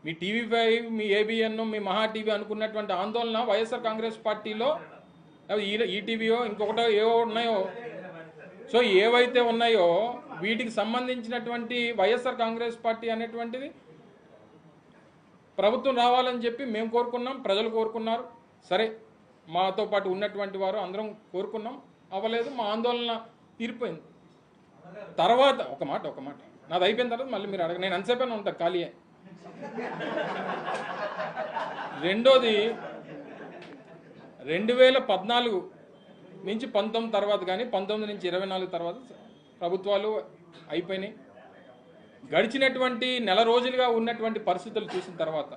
మీ TV5 మీ ABN మీ మహా TV అనుకున్నటువంటి ఆందోళన వైఎస్ఆర్ కాంగ్రెస్ పార్టీలో ఈటీవీయో ఇంకొకటో ఏవో ఉన్నాయో సో ఏవైతే ఉన్నాయో వీటికి సంబంధించినటువంటి వైఎస్ఆర్ కాంగ్రెస్ పార్టీ అనేటువంటిది ప్రభుత్వం రావాలని చెప్పి మేము కోరుకున్నాం, ప్రజలు కోరుకున్నారు. సరే మాతో పాటు ఉన్నటువంటి వారు అందరం కోరుకున్నాం, అవ్వలేదు, మా ఆందోళన తీరిపోయింది. తర్వాత ఒక మాట నాది అయిపోయిన తర్వాత మళ్ళీ మీరు అడగ, నేను ఎంతసేపైనా ఉంటాను ఖాళీయే. రెండోది 2014 నుంచి 19 తర్వాత కానీ 19 నుంచి 24 తర్వాత ప్రభుత్వాలు అయిపోయినాయి. గడిచినటువంటి నెల రోజులుగా ఉన్నటువంటి పరిస్థితులు చూసిన తర్వాత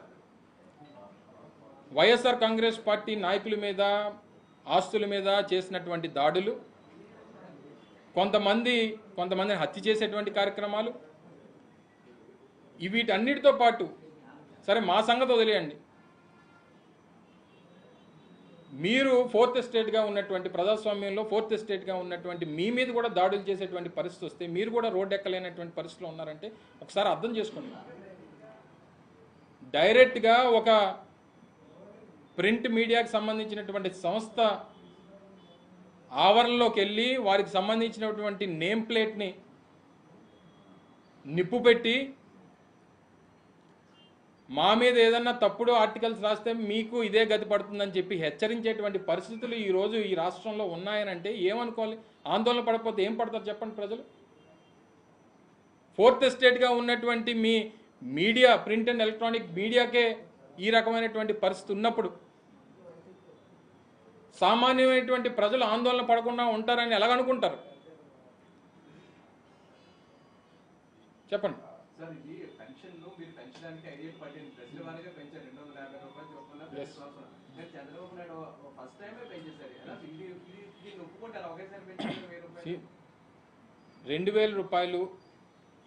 వైఎస్ఆర్ కాంగ్రెస్ పార్టీ నాయకుల మీద, ఆస్తుల మీద చేసినటువంటి దాడులు, కొంతమందిని హత్య చేసేటువంటి కార్యక్రమాలు, వీటన్నిటితో పాటు సరే మా సంగతి వదిలేయండి, మీరు ఫోర్త్ ఎస్టేట్గా ఉన్నటువంటి ప్రజాస్వామ్యంలో ఫోర్త్ ఎస్టేట్గా ఉన్నటువంటి మీ మీద కూడా దాడులు చేసేటువంటి పరిస్థితి వస్తే మీరు కూడా రోడ్డు ఎక్కలేనటువంటి పరిస్థితిలో ఉన్నారంటే ఒకసారి అర్థం చేసుకోండి. డైరెక్ట్గా ఒక ప్రింట్ మీడియాకి సంబంధించినటువంటి సంస్థ ఆవరణలోకి వెళ్ళి వారికి సంబంధించినటువంటి నేమ్ ప్లేట్ని నిప్పు పెట్టి మా మీద ఏదన్నా తప్పుడు ఆర్టికల్స్ రాస్తే మీకు ఇదే గతి పడుతుందని చెప్పి హెచ్చరించేటువంటి పరిస్థితులు ఈరోజు ఈ రాష్ట్రంలో ఉన్నాయనంటే ఏమనుకోవాలి? ఆందోళన పడకపోతే ఏం పడతారు చెప్పండి ప్రజలు? ఫోర్త్ ఎస్టేట్గా ఉన్నటువంటి మీ మీడియా, ప్రింట్ అండ్ ఎలక్ట్రానిక్ మీడియాకే ఈ రకమైనటువంటి పరిస్థితి ఉన్నప్పుడు సామాన్యమైనటువంటి ప్రజలు ఆందోళన పడకుండా ఉంటారని ఎలాగనుకుంటారు చెప్పండి? ₹2000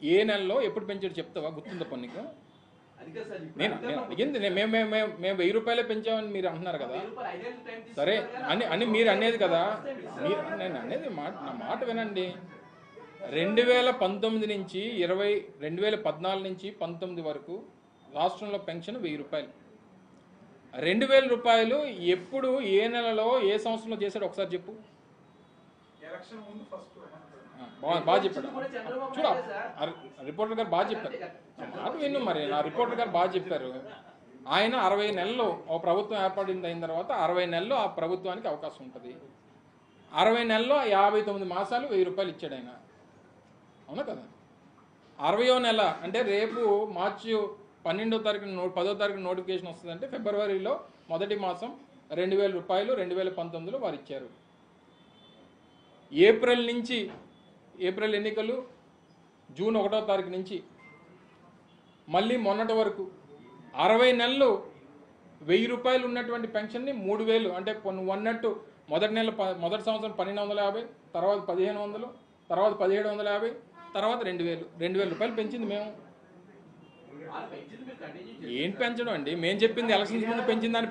ఏ నెలలో ఎప్పుడు పెంచాడు చెప్తావా? గుర్తుందా పన్నుకు? నేను అడిగింది, మేము ₹1000 పెంచామని మీరు అంటున్నారు కదా. సరే అని మీరు అనేది కదా, నేను అనేది నా మాట వినండి. 2019 నుంచి 2014 నుంచి 19 వరకు రాష్ట్రంలో పెన్షన్ ₹1000. ₹2000 ఎప్పుడు, ఏ నెలలో, ఏ సంవత్సరంలో చేశాడు ఒకసారి చెప్పు. బాగా చెప్పాడు చూడ, రిపోర్టర్ గారు బాగా చెప్పారు. మాట విను మరి, నా రిపోర్టర్ గారు బాగా చెప్పారు. ఆయన 60 నెలలు ఓ ప్రభుత్వం ఏర్పడింది అయిన తర్వాత 60 నెలలు ఆ ప్రభుత్వానికి అవకాశం ఉంటుంది. 60 నెలల్లో 59 మాసాలు ₹1000 ఇచ్చాడు ఆయన, అవునా కదా? 60వ నెల అంటే రేపు మార్చి 12వ తారీఖున 10వ తారీఖున నోటిఫికేషన్ వస్తుందంటే ఫిబ్రవరిలో మొదటి మాసం ₹2000 2019లో వారు ఇచ్చారు. ఏప్రిల్ ఎన్నికలు జూన్ 1వ తారీఖు నుంచి మళ్ళీ మొన్నటి వరకు 60 నెలలు ₹1000 ఉన్నటువంటి పెన్షన్ని 3000, అంటే నువ్వు అన్నట్టు మొదటి సంవత్సరం 1250, తర్వాత 1500, తర్వాత 1750, తర్వాత ₹2000 పెంచింది మేము. ఏం పెంచడం అండి? మేము చెప్పింది ఎలక్షన్స్ ముందు పెంచిందని